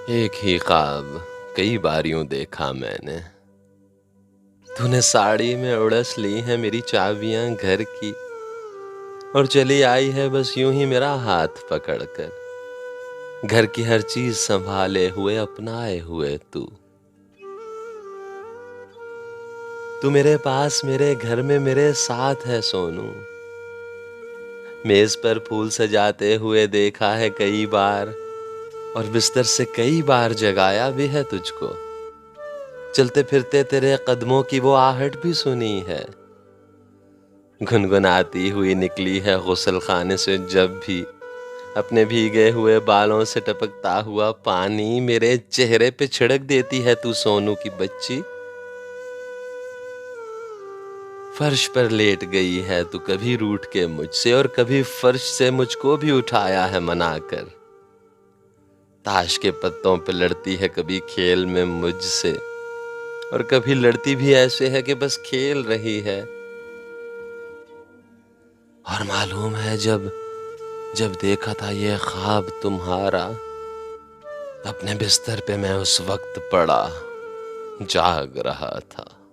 एक ही ख्वाब कई बार यूं देखा मैंने। तूने साड़ी में उड़स ली है मेरी चाबियां घर की, और चली आई है बस यूं ही मेरा हाथ पकड़कर। घर की हर चीज संभाले हुए अपनाए हुए तू मेरे पास मेरे घर में मेरे साथ है सोनू। मेज पर फूल सजाते हुए देखा है कई बार, और बिस्तर से कई बार जगाया भी है तुझको। चलते फिरते तेरे कदमों की वो आहट भी सुनी है। गुनगुनाती हुई निकली है गुसल खाने से जब भी, अपने भीगे हुए बालों से टपकता हुआ पानी मेरे चेहरे पे छिड़क देती है तू सोनू की बच्ची। फर्श पर लेट गई है तू कभी रूठ के मुझसे, और कभी फर्श से मुझको भी उठाया है मनाकर। ताश के पत्तों पे लड़ती है कभी खेल में मुझसे, और कभी लड़ती भी ऐसे है कि बस खेल रही है। और मालूम है जब जब देखा था ये ख्वाब तुम्हारा, अपने बिस्तर पे मैं उस वक्त पड़ा जाग रहा था।